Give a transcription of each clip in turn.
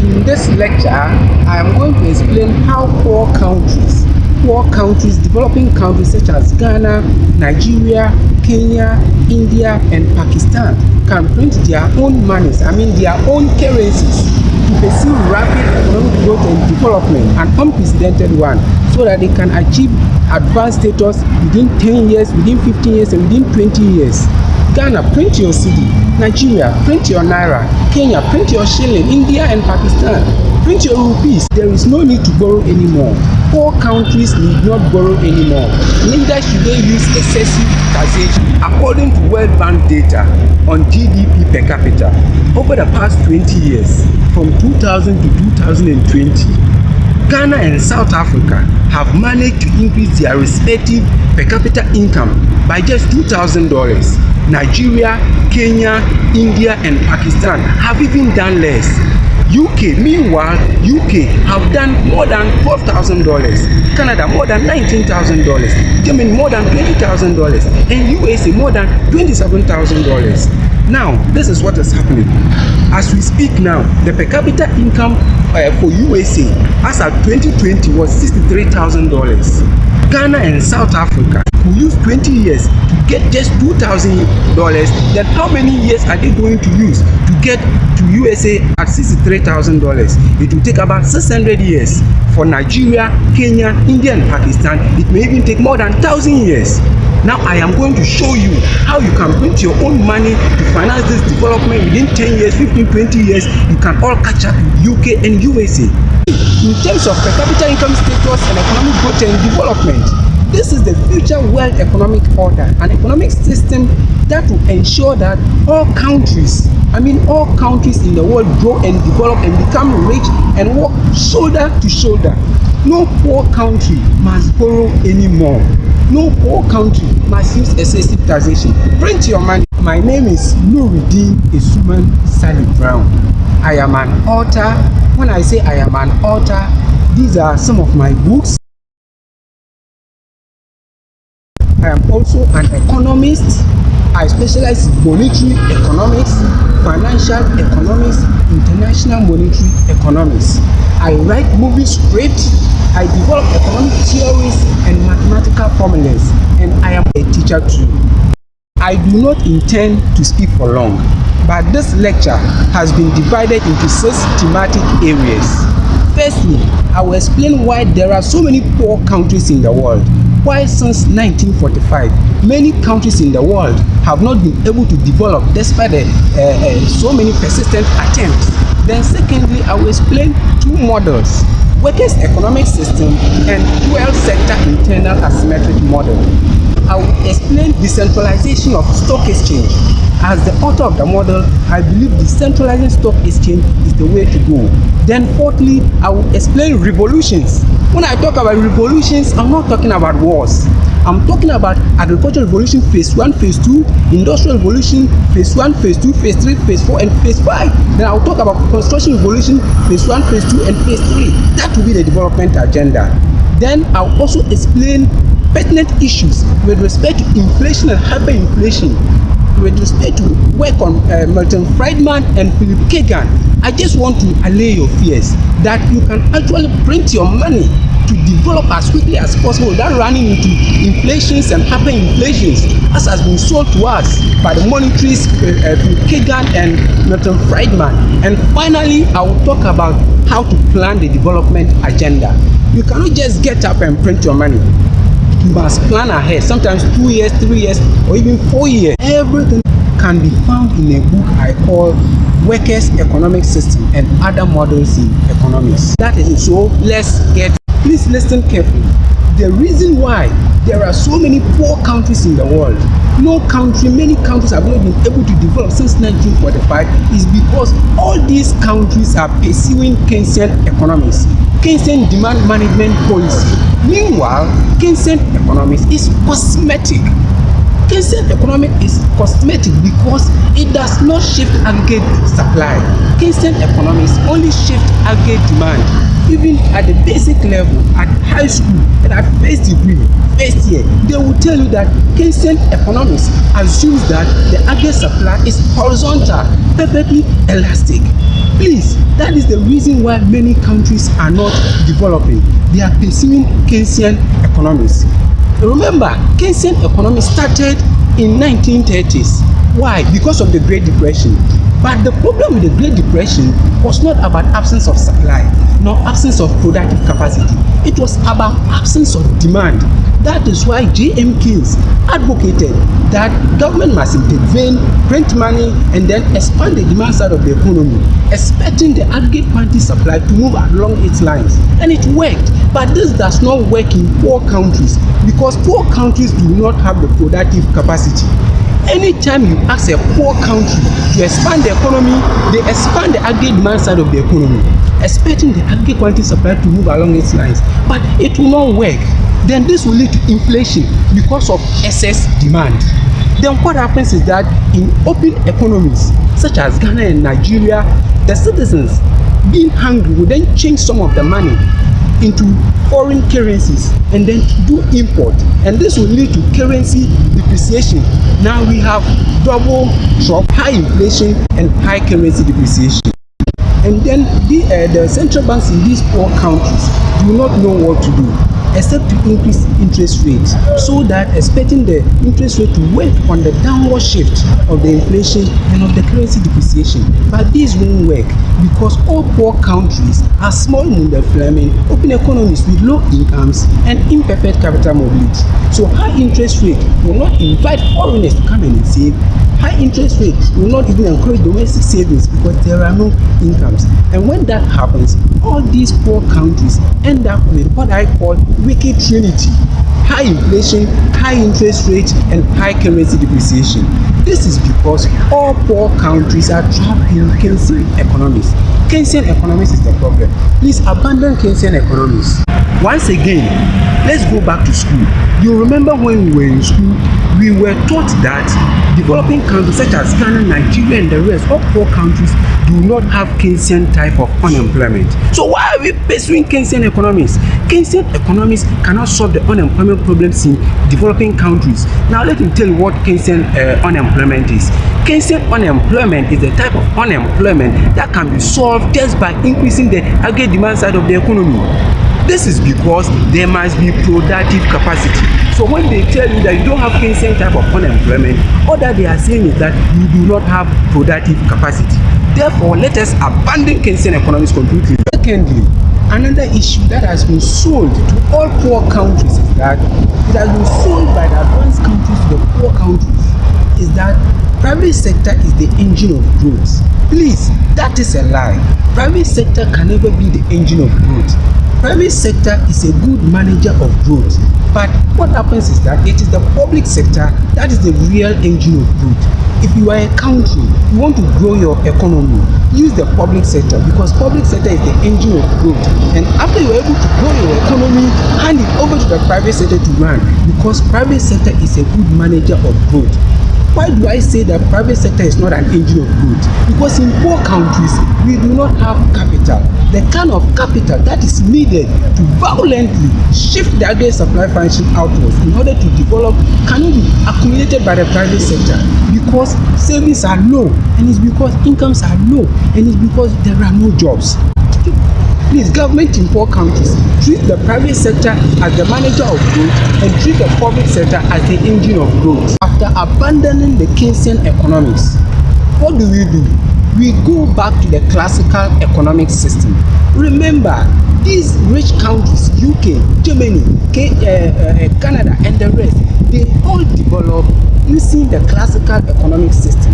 In this lecture, I am going to explain how poor countries, developing countries such as Ghana, Nigeria, Kenya, India, and Pakistan can print their own monies, their own currencies, to pursue rapid economic growth and development, an unprecedented one, so that they can achieve advanced status within 10 years, within 15 years, and within 20 years. Ghana, print your cedi. Nigeria, print your naira. Kenya, print your shilling. India and Pakistan, print your rupees. There is no need to borrow anymore. Poor countries need not borrow anymore. Neither should they use excessive taxation. According to World Bank data on GDP per capita, over the past 20 years, from 2000 to 2020, Ghana and South Africa have managed to increase their respective per capita income by just $2,000. Nigeria, Kenya, India, and Pakistan have even done less. Meanwhile, UK have done more than $12,000, Canada more than $19,000, Germany more than $20,000, and USA more than $27,000. Now, this is what is happening. As we speak now, the per capita income for USA as of 2020 was $63,000. Ghana and South Africa will use 20 years to get just $2,000. Then how many years are they going to use to get to USA at $63,000? It will take about 600 years. For Nigeria, Kenya, India, and Pakistan, it may even take more than 1,000 years. Now I am going to show you how you can print your own money to finance this development within 10 years, 15, 20 years. You can all catch up with UK and USA. In terms of per capita income status and economic growth and development, this is the future world economic order, an economic system that will ensure that all countries in the world grow and develop and become rich and work shoulder to shoulder. No poor country must borrow anymore. No poor country must use excessive taxation. Print your money. My name is Nuruddin Isuman Sally Brown. I am an author. When I say I am an author, these are some of my books. I am also an economist. I specialize in monetary economics, financial economics, international monetary economics. I write movie scripts. I develop economic theories and mathematical formulas, and I am a teacher too. I do not intend to speak for long, but this lecture has been divided into 6 thematic areas. Firstly, I will explain why there are so many poor countries in the world. Why since 1945, many countries in the world have not been able to develop despite so many persistent attempts. Then secondly, I will explain 2 models: workers' economic system and dual sector internal asymmetric model. I will explain decentralization of stock exchange. As the author of the model, I believe decentralizing stock exchange is the way to go. Then fourthly, I will explain revolutions. When I talk about revolutions, I'm not talking about wars. I'm talking about agricultural revolution phase 1, phase 2, industrial revolution phase 1, phase 2, phase 3, phase 4, and phase 5. Then I'll talk about construction revolution phase 1, phase 2, and phase 3. That will be the development agenda. Then I'll also explain pertinent issues with respect to inflation and hyperinflation, with respect to work on Milton Friedman and Philip Kagan. I just want to allay your fears that you can actually print your money to develop as quickly as possible without running into inflations and hyperinflations, as has been sold to us by the monetarists Philip Kagan and Milton Friedman. And finally, I will talk about how to plan the development agenda. You cannot just get up and print your money. You must plan ahead, sometimes 2 years, 3 years, or even 4 years. Everything can be found in a book I call Workers' Economic System and Other Models in Economics. That is it. So please listen carefully. The reason why there are so many poor countries in the world, many countries have not been able to develop since 1945, is because all these countries are pursuing Keynesian economics, Keynesian demand management policy. Meanwhile, Keynesian economics is cosmetic. Keynesian economics is cosmetic because it does not shift aggregate supply. Keynesian economics only shift aggregate demand. Even at the basic level, at high school and at first degree, first year, they will tell you that Keynesian economics assumes that the aggregate supply is horizontal, perfectly elastic. Please, that is the reason why many countries are not developing. They are pursuing Keynesian economics. Remember, Keynesian economics started in 1930s. Why? Because of the Great Depression. But the problem with the Great Depression was not about absence of supply, nor absence of productive capacity. It was about absence of demand. That is why J.M. Keynes advocated that government must intervene, print money, and then expand the demand side of the economy, expecting the aggregate quantity supply to move along its lines. And it worked. But this does not work in poor countries because poor countries do not have the productive capacity. Anytime you ask a poor country to expand the economy, they expand the aggregate demand side of the economy, expecting the aggregate quantity supply to move along its lines. But it will not work. Then this will lead to inflation because of excess demand. Then what happens is that in open economies such as Ghana and Nigeria, the citizens being hungry will then change some of the money into foreign currencies and then do import, and this will lead to currency depreciation. Now we have double shock, high inflation and high currency depreciation. And then the central banks in these poor countries do not know what to do except to increase interest rates, so that expecting the interest rate to work on the downward shift of the inflation and of the currency depreciation. But this won't work because all poor countries are small underemployment, open economies with low incomes and imperfect capital mobility. So high interest rate will not invite foreigners to come and save. High interest rates will not even encourage domestic savings because there are no incomes. And when that happens, all these poor countries end up with what I call wicked trinity: high inflation, high interest rates, and high currency depreciation. This is because all poor countries are trapped in Keynesian economics. Keynesian economics is the problem. Please abandon Keynesian economics. Once again, let's go back to school. You remember when we were in school, we were taught that developing countries such as Ghana, Nigeria, and the rest, all poor countries do not have Keynesian type of unemployment. So why are we pursuing Keynesian economics? Keynesian economics cannot solve the unemployment problems in developing countries. Now let me tell you what Keynesian unemployment is. Keynesian unemployment is the type of unemployment that can be solved just by increasing the aggregate demand side of the economy. This is because there must be productive capacity. So when they tell you that you don't have Keynesian type of unemployment, all that they are saying is that you do not have productive capacity. Therefore, let us abandon Keynesian economics completely. Secondly, another issue that has been sold to all poor countries is that it has been sold by the advanced countries to the poor countries is that private sector is the engine of growth. Please, that is a lie. Private sector can never be the engine of growth. Private sector is a good manager of growth, but what happens is that it is the public sector that is the real engine of growth. If you are a country, you want to grow your economy, use the public sector because public sector is the engine of growth. And after you are able to grow your economy, hand it over to the private sector to run because private sector is a good manager of growth. Why do I say that private sector is not an engine of growth? Because in poor countries, we do not have capital. The kind of capital that is needed to violently shift the aggregate supply function outwards in order to develop cannot be accumulated by the private sector because savings are low, and it's because incomes are low, and it's because there are no jobs. Please, government in poor countries treat the private sector as the manager of growth and treat the public sector as the engine of growth. After abandoning the Keynesian economics, what do? We go back to the classical economic system. Remember, these rich countries, UK, Germany, Canada, and the rest, they all developed using the classical economic system.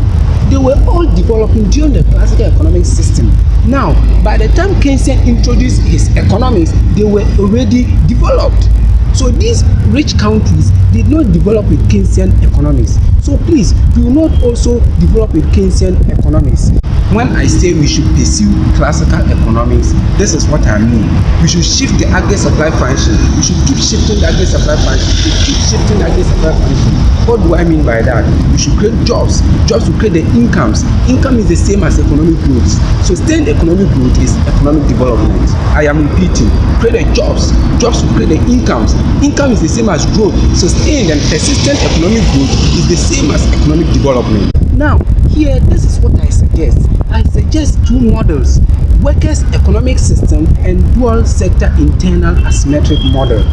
They were all developing during the classical economic system. Now, by the time Keynesian introduced his economics, they were already developed. So these rich countries did not develop with Keynesian economics. So please, do not also develop with Keynesian economics. When I say we should pursue classical economics, this is what I mean. We should shift the aggregate supply function. We should keep shifting the aggregate supply function. We should keep shifting the aggregate supply function. What do I mean by that? We should create jobs. Jobs will create the incomes. Income is the same as economic growth. Sustained economic growth is economic development. I am repeating. Create the jobs. Jobs will create the incomes. Income is the same as growth. Sustained and persistent economic growth is the same as economic development. Now, here, this is what I suggest. I suggest two models: workers' economic system and dual sector internal asymmetric model.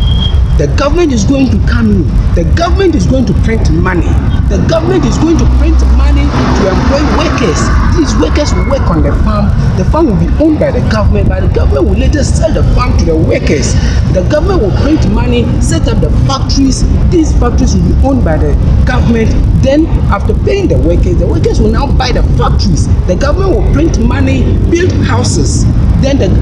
The government is going to come in. The government is going to print money. The government is going to print money to employ workers. These workers will work on the farm. The farm will be owned by the government, but the government will later sell the farm to the workers. The government will print money, set up the factories. These factories will be owned by the government. Then, after paying the workers will now buy the factories. The government will print money, build houses. Then the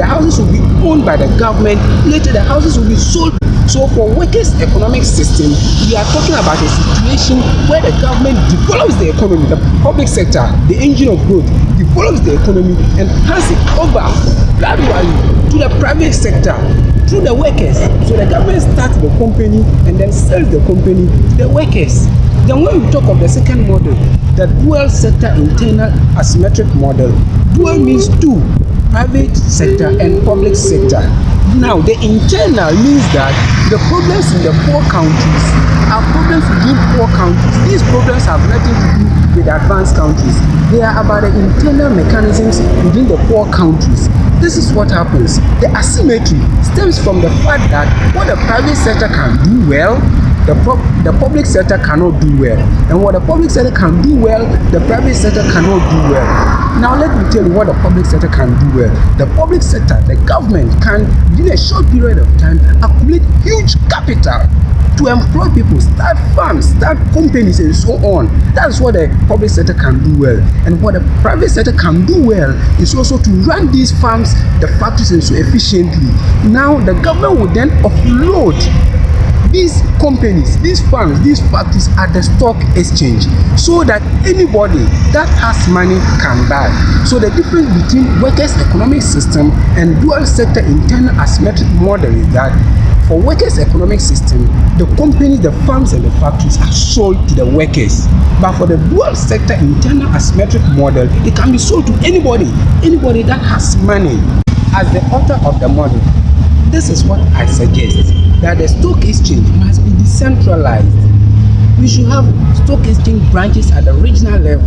houses will be owned by the government. Later, the houses will be sold. So for workers' economic system, we are talking about a situation where the government develops the economy, the public sector, the engine of growth, develops the economy and hands it over gradually to the private sector through the workers. So the government starts the company and then sells the company to the workers. Then when we talk of the second model, the dual sector internal asymmetric model, dual means two: private sector and public sector. Now, the internal means that the problems in the poor countries are problems within poor countries. These problems have nothing to do with advanced countries. They are about the internal mechanisms within the poor countries. This is what happens. The asymmetry stems from the fact that what the private sector can do well, the public sector cannot do well. And what the public sector can do well, the private sector cannot do well. Now let me tell you what the public sector can do well. The public sector, the government, can within a short period of time accumulate huge capital to employ people, start farms, start companies and so on. That's what the public sector can do well. And what the private sector can do well is also to run these farms, the factories and so efficiently. Now the government will then offload these companies, these farms, these factories at the stock exchange so that anybody that has money can buy. So the difference between workers' economic system and dual sector internal asymmetric model is that for workers' economic system, the companies, the farms and the factories are sold to the workers. But for the dual sector internal asymmetric model, it can be sold to anybody that has money. As the author of the model, this is what I suggest, that the stock exchange must be decentralized. We should have stock exchange branches at the regional level,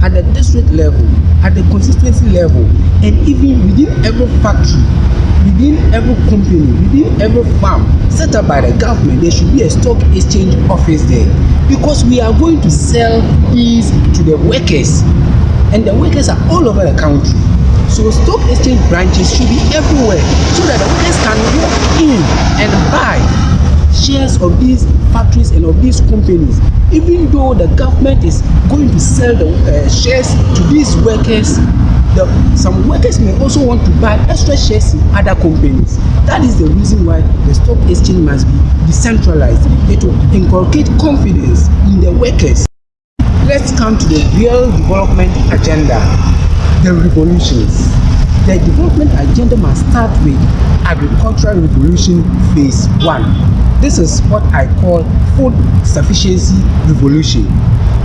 at the district level, at the constituency level, and even within every factory, within every company, within every farm set up by the government. There should be a stock exchange office there, because we are going to sell these to the workers, and the workers are all over the country. So stock exchange branches should be everywhere so that the workers can walk in and buy shares of these factories and of these companies. Even though the government is going to sell the shares to these workers, some workers may also want to buy extra shares in other companies. That is the reason why the stock exchange must be decentralized. It will inculcate confidence in the workers. Let's come to the real development agenda. The revolutions. The development agenda must start with agricultural revolution phase 1. This is what I call food sufficiency revolution.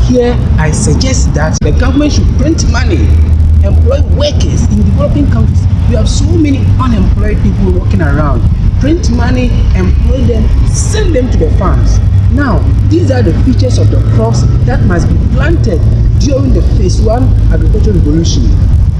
Here I suggest that the government should print money, employ workers in developing countries. We have so many unemployed people walking around. Print money, employ them, send them to the farms. Now, these are the features of the crops that must be planted during the phase 1 agricultural revolution.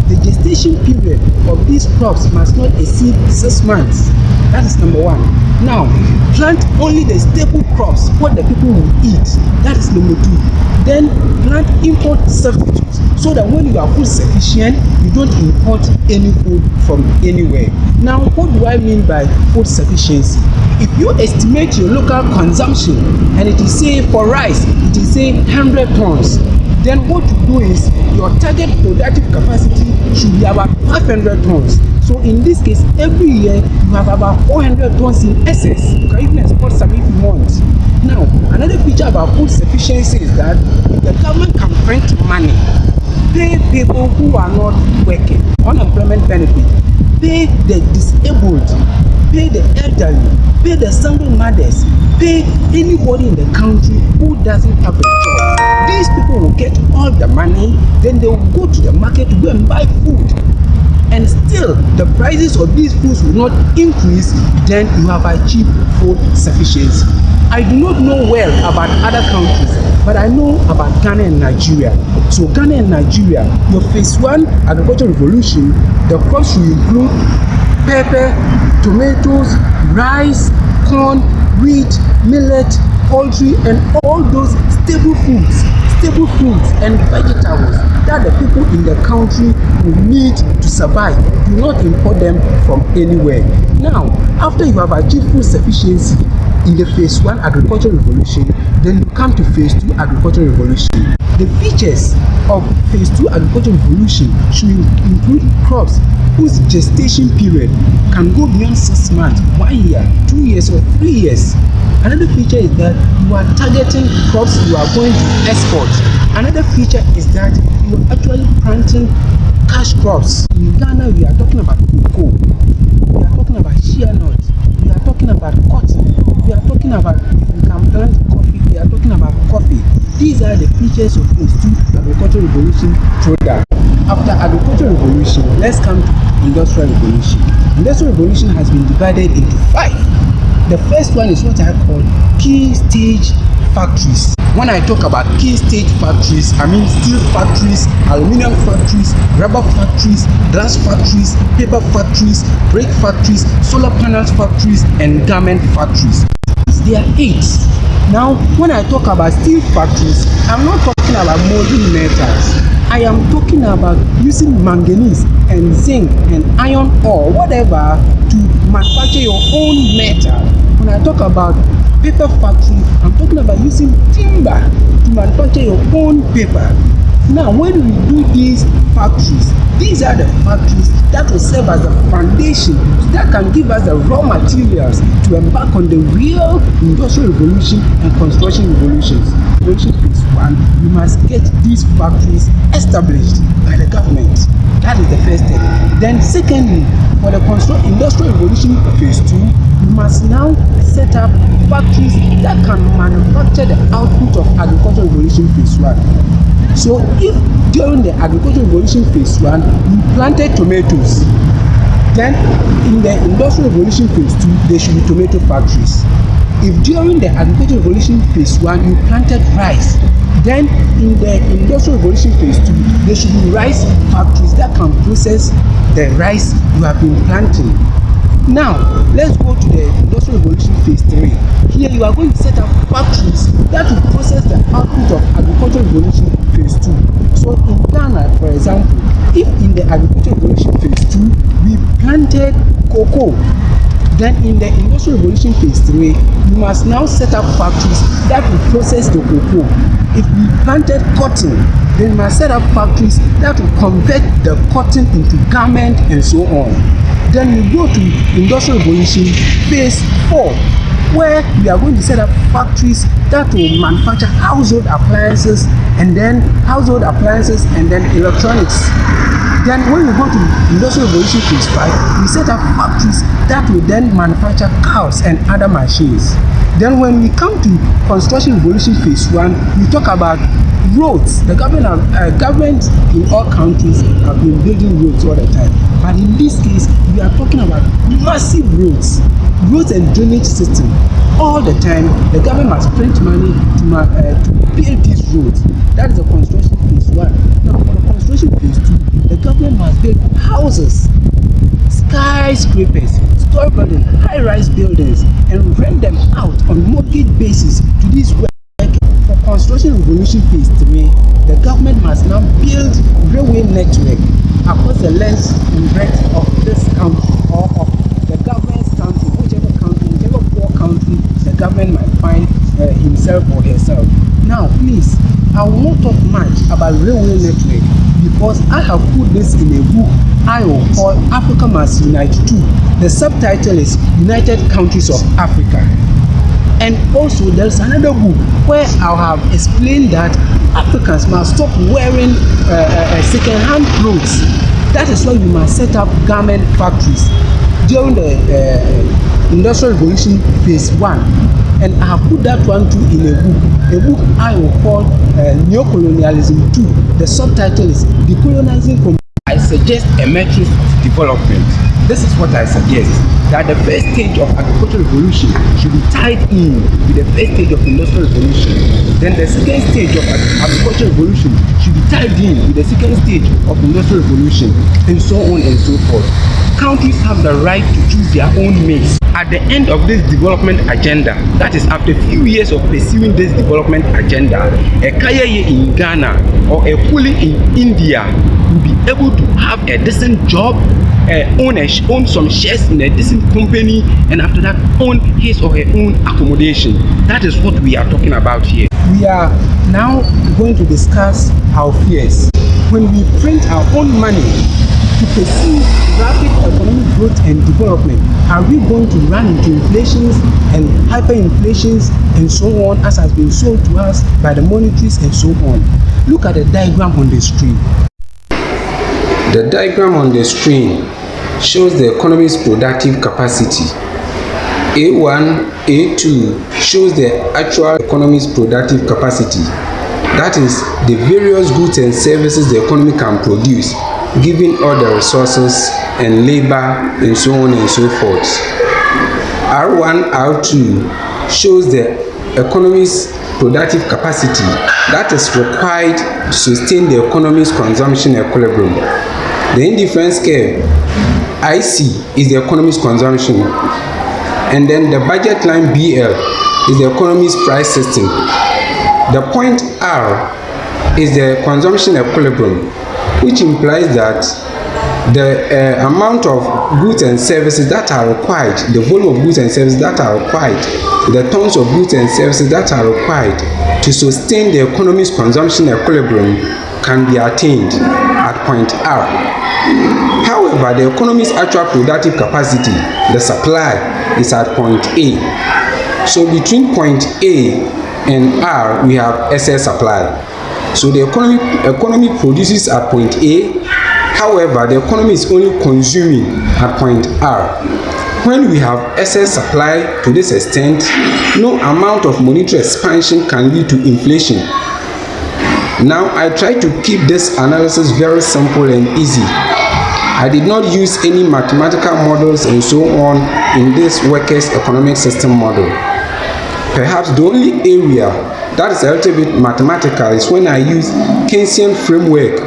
The gestation period of these crops must not exceed 6 months. That is number 1. Now, plant only the staple crops, what the people will eat. That is number 2. Then plant import substitutes so that when you are food sufficient, you don't import any food from anywhere. Now, what do I mean by food sufficiency? If you estimate your local consumption and it is say for rice, it is say 100 tons, then what you do is your target productive capacity should be about 500 tons. So in this case, every year you have about 400 tons in excess. You can even export some if you want. Now, another feature about food sufficiency is that if the government can print money, pay people who are not working, unemployment benefit, pay the disabled, pay the elderly, pay the single mothers, pay anybody in the country who doesn't have a job. These people will get all the money, then they will go to the market to go and buy food. And still, the prices of these foods will not increase, then you have achieved food sufficiency. I do not know well about other countries, but I know about Ghana and Nigeria. So Ghana and Nigeria, your phase one agricultural revolution, the crops will include pepper, tomatoes, rice, corn, wheat, millet, poultry, and all those staple foods and vegetables that the people in the country will need to survive. Do not import them from anywhere. Now, after you have achieved food sufficiency in the phase one agricultural revolution, then you come to phase two agricultural revolution. The features of phase two agricultural revolution should include crops whose gestation period can go beyond 6 months, 1 year, 2 years, or 3 years. Another feature is that you are targeting crops you are going to export. Another feature is that you are actually planting cash crops. In Ghana, we are talking about cocoa, we are talking about shea nuts, we are talking about cotton, we are talking about, if we can plant coffee, we are talking about coffee. These are the features of phase two agricultural revolution product. After agricultural revolution, let's come to industrial revolution. Industrial revolution has been divided into 5. The first one is what I call key stage factories. When I talk about key stage factories, I mean steel factories, aluminum factories, rubber factories, glass factories, paper factories, brake factories, solar panels factories, and garment factories. There are 8. Now, when I talk about steel factories, I'm not talking about molding metals. I am talking about using manganese and zinc and iron ore, whatever, to manufacture your own metal. When I talk about paper factory, I'm talking about using timber to manufacture your own paper. Now, when we do these factories, these are the factories that will serve as a foundation that can give us the raw materials to embark on the real industrial revolution and construction revolutions. Revolution phase one, we must get these factories established by the government. That is the first step. Then secondly, for the industrial revolution phase two, we must now set up factories that can manufacture the output of agricultural revolution phase one. So if during the agricultural revolution phase one, we planted tomatoes, then in the industrial revolution phase two, there should be tomato factories. If during the agricultural revolution phase one, you planted rice, then in the industrial revolution phase two, there should be rice factories that can process the rice you have been planting. Now, let's go to the industrial revolution phase 3. Here you are going to set up factories that will process the output of agricultural revolution phase 2. So in Ghana, for example, if in the agricultural revolution phase 2, we planted cocoa, then in the industrial revolution phase 3, we must now set up factories that will process the cocoa. If we planted cotton, then we must set up factories that will convert the cotton into garment and so on. Then we go to industrial revolution phase 4, where we are going to set up factories that will manufacture household appliances and then electronics. Then when we go to industrial revolution phase 5, we set up factories that will then manufacture cars and other machines. Then when we come to construction revolution phase 1, we talk about roads. The government in all countries have been building roads all the time. But in this case, we are talking about massive roads and drainage system. All the time, the government must print money to build these roads. That is the construction phase 1. Now, for the construction phase 2, the government must build houses, skyscrapers, story buildings, high-rise buildings, and rent them out on mortgage basis to these workers. For construction revolution phase 3, the government must now build railway network across the length and breadth of this country, or of the government's country, whichever poor country the government might find himself or herself. Now, please, I will not talk much about railway network because I have put this in a book I will call Africa Must Unite 2. The subtitle is United Countries of Africa. And also there's another book where I have explained that Africans must stop wearing second-hand clothes. That is why we must set up garment factories during the industrial revolution phase 1. And I have put that one too in a book I will call Neocolonialism 2. The subtitle is Decolonizing. I suggest a matrix of development. This is what I suggest, that the first stage of agricultural revolution should be tied in with the first stage of industrial revolution. Then the second stage of agricultural revolution should be tied in with the second stage of industrial revolution, and so on and so forth. Countries have the right to choose their own mix. At the end of this development agenda, that is after a few years of pursuing this development agenda, a Kayaye in Ghana or a Kuli in India will be able to have a decent job, own some shares in a decent company, and after that own his or her own accommodation. That is what we are talking about here. We are now going to discuss our fears. When we print our own money to pursue rapid economic growth and development, are we going to run into inflations and hyperinflations and so on, as has been sold to us by the monetaries and so on? Look at the diagram on the screen. The diagram on the screen shows the economy's productive capacity. A1, A2 shows the actual economy's productive capacity. That is, the various goods and services the economy can produce, given all the resources and labor and so on and so forth. R1, R2 shows the economy's productive capacity that is required to sustain the economy's consumption equilibrium. The indifference curve, IC, is the economy's consumption, and then the budget line BL is the economy's price system. The point R is the consumption equilibrium, which implies that the amount of goods and services that are required, the volume of goods and services that are required, the tons of goods and services that are required to sustain the economy's consumption equilibrium can be attained at point R. However, the economy's actual productive capacity, the supply, is at point A. So between point A and R, we have excess supply. So the economy produces at point A. However, the economy is only consuming at point R. When we have excess supply to this extent, no amount of monetary expansion can lead to inflation. Now, I try to keep this analysis very simple and easy. I did not use any mathematical models and so on in this workers' economic system model. Perhaps the only area that is a little bit mathematical is when I use Keynesian framework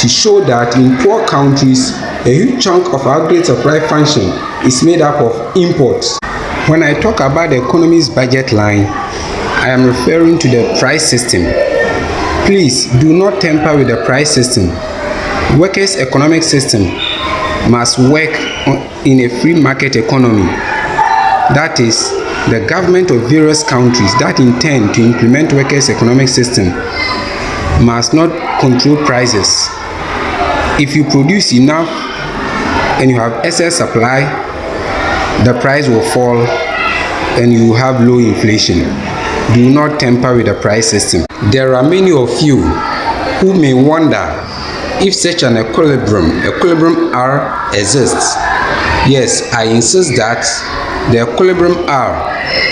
to show that in poor countries, a huge chunk of aggregate supply function is made up of imports. When I talk about the economy's budget line, I am referring to the price system. Please do not tamper with the price system. Workers' economic system must work in a free market economy. That is, the government of various countries that intend to implement workers' economic system must not control prices. If you produce enough and you have excess supply, the price will fall and you have low inflation. Do not tamper with the price system. There are many of you who may wonder if such an equilibrium R exists. Yes, I insist that the equilibrium R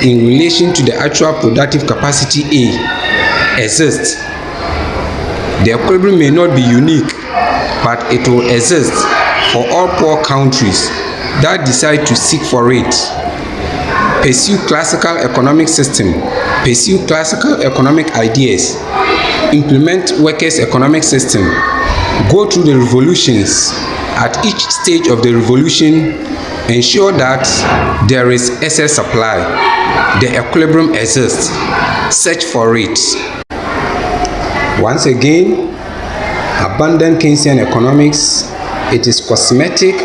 in relation to the actual productive capacity A exists. The equilibrium may not be unique, but it will exist for all poor countries that decide to seek for it. Pursue classical economic system, pursue classical economic ideas, implement workers' economic system, go through the revolutions. At each stage of the revolution, ensure that there is excess supply, the equilibrium exists, search for it. Once again, abandon Keynesian economics. It is cosmetic.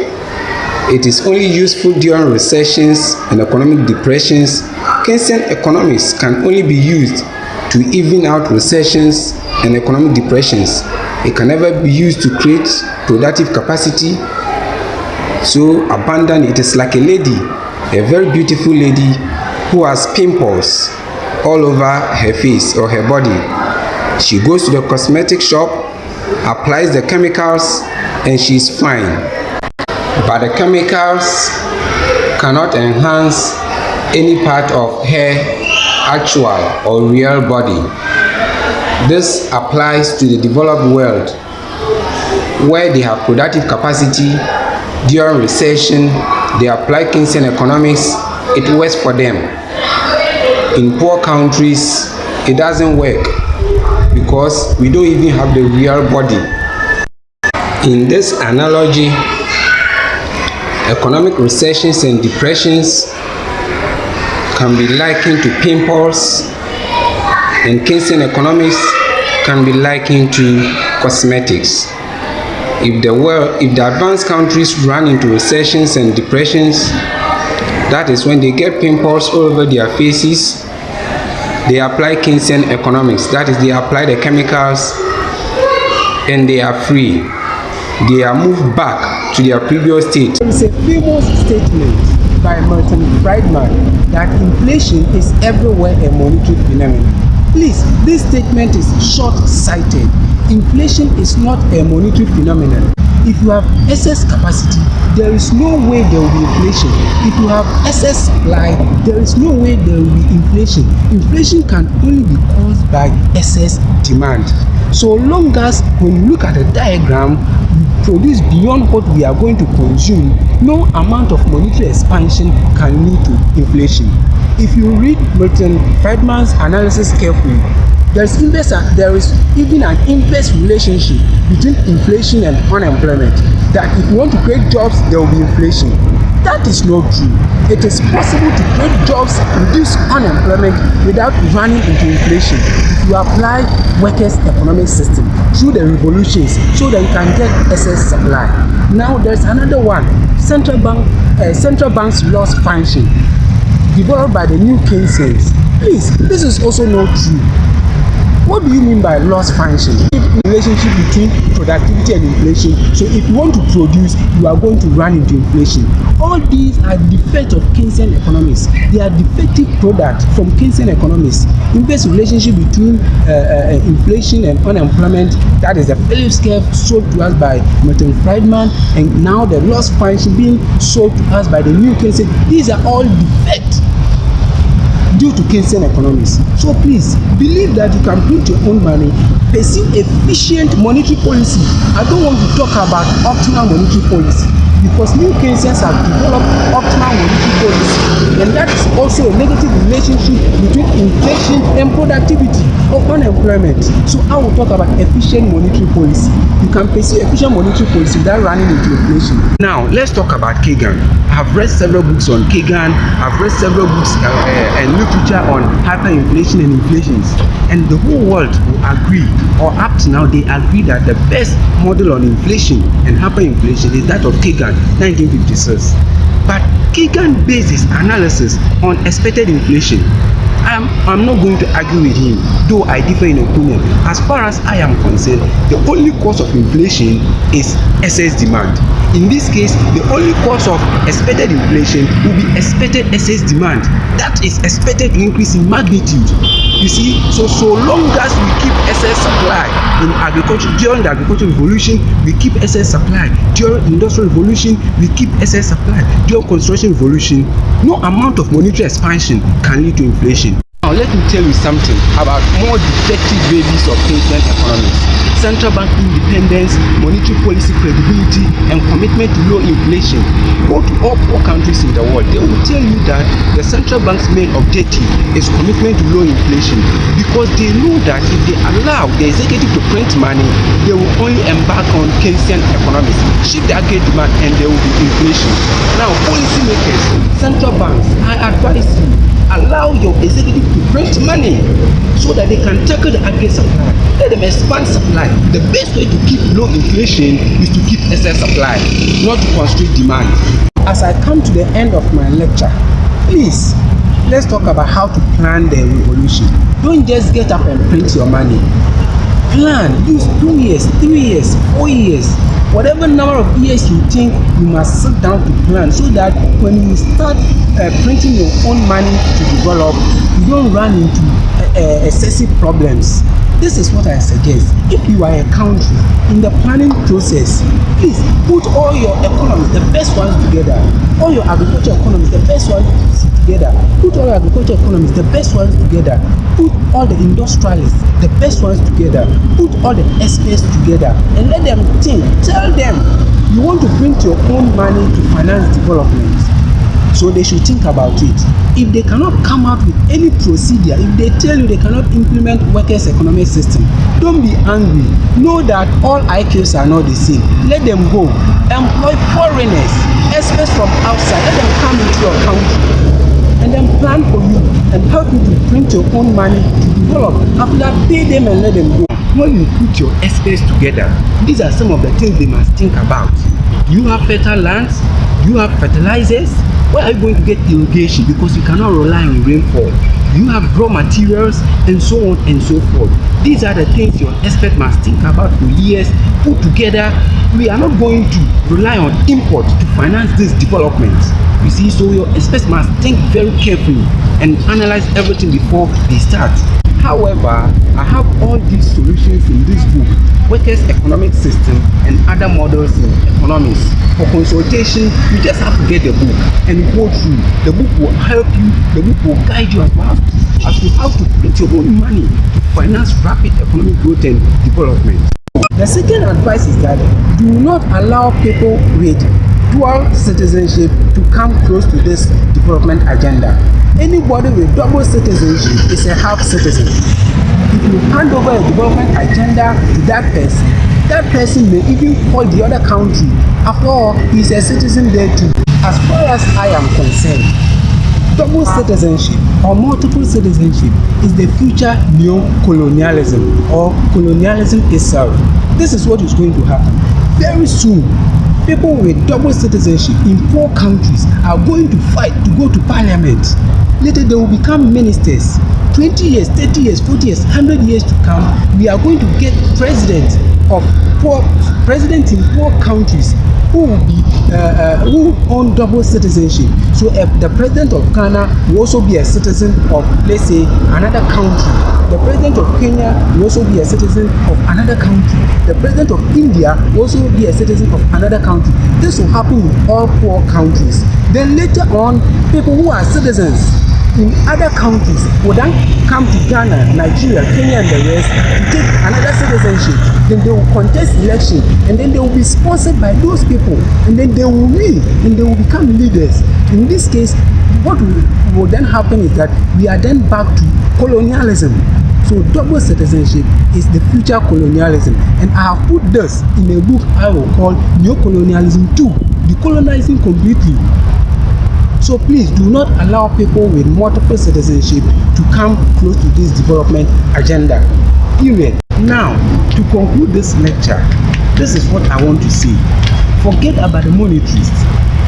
It is only useful during recessions and economic depressions. Keynesian economics can only be used to even out recessions and economic depressions. It can never be used to create productive capacity. So abandon it. It is like a lady, a very beautiful lady who has pimples all over her face or her body. She goes to the cosmetic shop, applies the chemicals, and she's fine. But the chemicals cannot enhance any part of her actual or real body. This applies to the developed world, where they have productive capacity, During recession, they apply Keynesian economics, it works for them. In poor countries, it doesn't work because we don't even have the real body. In this analogy, economic recessions and depressions can be likened to pimples, and Keynesian economics can be likened to cosmetics. If the advanced countries run into recessions and depressions, that is when they get pimples all over their faces, they apply Keynesian economics. That is, they apply the chemicals and they are free. They are moved back to their previous state. There is a famous statement by Milton Friedman that inflation is everywhere a monetary phenomenon. Please, this statement is short-sighted. Inflation is not a monetary phenomenon. If you have excess capacity, there is no way there will be inflation. If you have excess supply, there is no way there will be inflation. Inflation can only be caused by excess demand. So long as when you look at the diagram, we produce beyond what we are going to consume, no amount of monetary expansion can lead to inflation. If you read Milton Friedman's analysis carefully, there is even an inverse relationship between inflation and unemployment. That if you want to create jobs, there will be inflation. That is not true. It is possible to create jobs, reduce unemployment without running into inflation if you apply workers' economic system through the revolutions so that you can get excess supply. Now there's another one, central bank's loss function, developed by the new Keynesians. Please, this is also not true. What do you mean by loss function? Relationship between productivity and inflation. So if you want to produce, you are going to run into inflation. All these are defects of Keynesian economics. They are defective products from Keynesian economics. Inverse relationship between inflation and unemployment, that is the Phillips curve sold to us by Milton Friedman, and now the loss function being sold to us by the new Keynesian. These are all defects due to Keynesian economics. So please, believe that you can print your own money, pursue efficient monetary policy. I don't want to talk about optimal monetary policy because new Keynesians have developed optimal monetary policy, and that is also a negative relationship between inflation and productivity or unemployment. So I will talk about efficient monetary policy. You can pursue efficient monetary policy without running into inflation. Now, let's talk about Kagan. I've read several books on Kagan. I've read several books and literature on hyperinflation and inflations, and the whole world will agree, or up to now they agree, that the best model on inflation and hyperinflation is that of Kagan, 1956. But Kagan based his analysis on expected inflation. I'm not going to argue with him, though I differ in opinion. As far as I am concerned, the only cause of inflation is excess demand. In this case, the only cause of expected inflation will be expected excess demand. That is expected to increase in magnitude. You see, so long as we keep excess supply in agriculture, during the agricultural revolution, we keep excess supply. During industrial revolution, we keep excess supply. During construction revolution, no amount of monetary expansion can lead to inflation. Now let me tell you something about more defective babies of Keynesian economics. Central bank independence, monetary policy credibility, and commitment to low inflation. Go to all poor countries in the world, they will tell you that the central bank's main objective is commitment to low inflation, because they know that if they allow the executive to print money, they will only embark on Keynesian economics, shift the aggregate demand, and there will be inflation. Now, policymakers, central banks, I advise you, allow your executive to print money so that they can tackle the aggregate supply. Let them expand supply. The best way to keep low inflation is to keep excess supply, not to constrict demand. As I come to the end of my lecture, please, let's talk about how to plan the revolution. Don't just get up and print your money. Plan, use 2 years, 3 years, 4 years, whatever number of years you think you must sit down to plan, so that when you start printing your own money to develop, you don't run into excessive problems. This is what I suggest. If you are a country, in the planning process, please put all your economies, the best ones together, all your agriculture economies, the best ones together. Put all agriculture economists, the best ones together. Put all the industrialists, the best ones together. Put all the experts together and let them think. Tell them you want to print your own money to finance development. So they should think about it. If they cannot come out with any procedure, if they tell you they cannot implement workers' economic system, don't be angry. Know that all IQs are not the same. Let them go. Employ foreigners, experts from outside. Let them come into your country and then plan for you and help you to print your own money to develop. After that, pay them and let them go. When you put your experts together, these are some of the things they must think about. Do you have fertile lands? Do you have fertilizers? Where are you going to get irrigation? Because you cannot rely on rainfall. You have raw materials and so on and so forth. These are the things your expert must think about for years. Put together. We are not going to rely on import to finance this development. You see, so your experts must think very carefully and analyze everything before they start. However, I have all these solutions in this book, Workers' Economic System and Other Models in Economics. For consultation, you just have to get the book and go through. The book will help you, the book will guide you as to how to print your own money to finance rapid economic growth and development. The second advice is that do not allow people with dual citizenship to come close to this development agenda. Anybody with double citizenship is a half citizen. If you hand over a development agenda to that person may even spoil the other country. After all, he is a citizen there too. As far as I am concerned, double citizenship or multiple citizenship is the future neo-colonialism or colonialism itself. This is what is going to happen. Very soon, people with double citizenship in 4 countries are going to fight to go to parliament. Later they will become ministers. 20 years, 30 years, 40 years, 100 years to come, we are going to get presidents in 4 countries who will be who own double citizenship. So if the president of Ghana will also be a citizen of, let's say, another country. The president of Kenya will also be a citizen of another country. The president of India will also be a citizen of another country. This will happen in all 4 countries. Then later on, people who are citizens in other countries will then come to Ghana, Nigeria, Kenya and the rest to take another citizenship. Then they will contest election and then they will be sponsored by those people and then they will win and they will become leaders. In this case, what will then happen is that we are then back to colonialism. So double citizenship is the future colonialism, and I have put this in a book I will call Neo-Colonialism 2, Decolonizing Completely. So please do not allow people with multiple citizenship to come close to this development agenda. Period. Now, to conclude this lecture, this is what I want to say. Forget about the monetarists.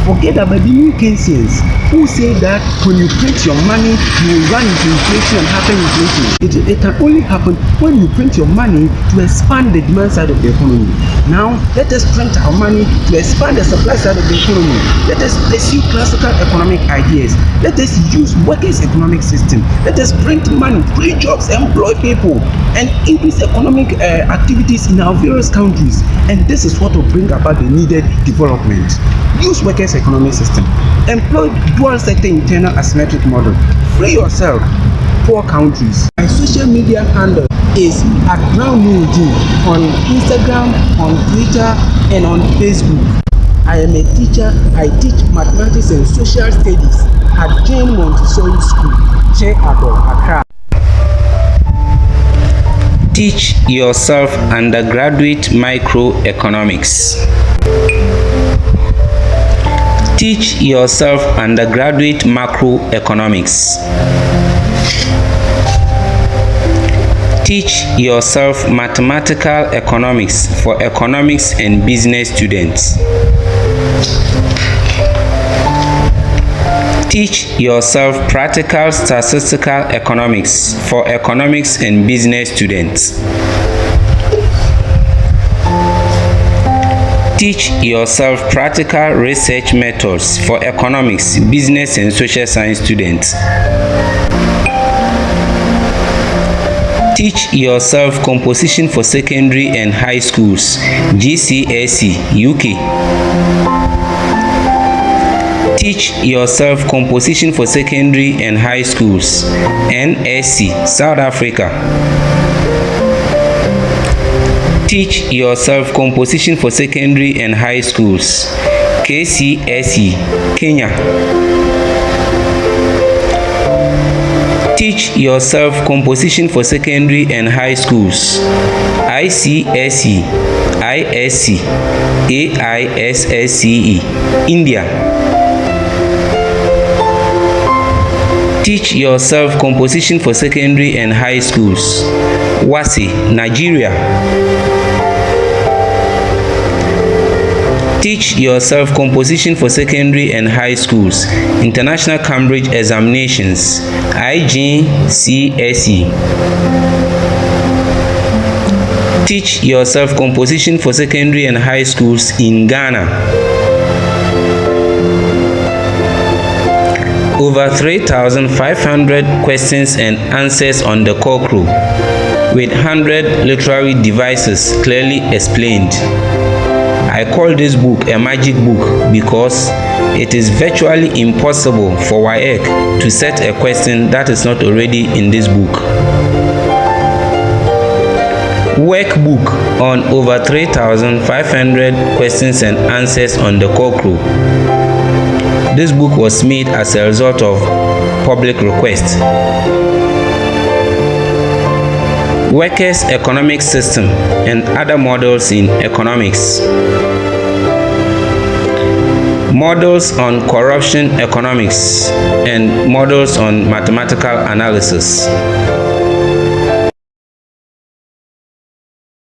Forget about the new Keynesians who say that when you print your money, you will run into inflation and hyperinflation. It can only happen when you print your money to expand the demand side of the economy. Now, let us print our money to expand the supply side of the economy. Let us pursue classical economic ideas. Let us use workers' economic system. Let us print money, create jobs, employ people, and increase economic activities in our various countries. And this is what will bring about the needed development. Use workers' economic system. Employ dual sector internal asymmetric model. Free yourself. 4 countries. My social media handle is @BrownNewRegime on Instagram, on Twitter, and on Facebook. I am a teacher. I teach mathematics and social studies at Jane Montessori School, Che Ado, Accra. Teach yourself undergraduate microeconomics. Teach yourself undergraduate macroeconomics. Teach yourself mathematical economics for economics and business students. Teach yourself practical statistical economics for economics and business students. Teach yourself practical research methods for economics, business and social science students. Teach yourself composition for secondary and high schools, GCSE, UK. Teach yourself composition for secondary and high schools. NSC, South Africa. Teach yourself composition for secondary and high schools. KCSE, Kenya. Teach yourself composition for secondary and high schools. ICSE, ISC, AISSCE, India. Teach yourself composition for secondary and high schools. WASSCE, Nigeria. Teach yourself composition for secondary and high schools. International Cambridge Examinations, IGCSE. Teach yourself composition for secondary and high schools in Ghana. Over 3,500 questions and answers on the Cochrane, with 100 literary devices clearly explained. I call this book a magic book because it is virtually impossible for WAEC to set a question that is not already in this book. Workbook on over 3,500 questions and answers on the Cochrane. This book was made as a result of public request. Workers' economic system and other models in economics. Models on corruption economics and models on mathematical analysis.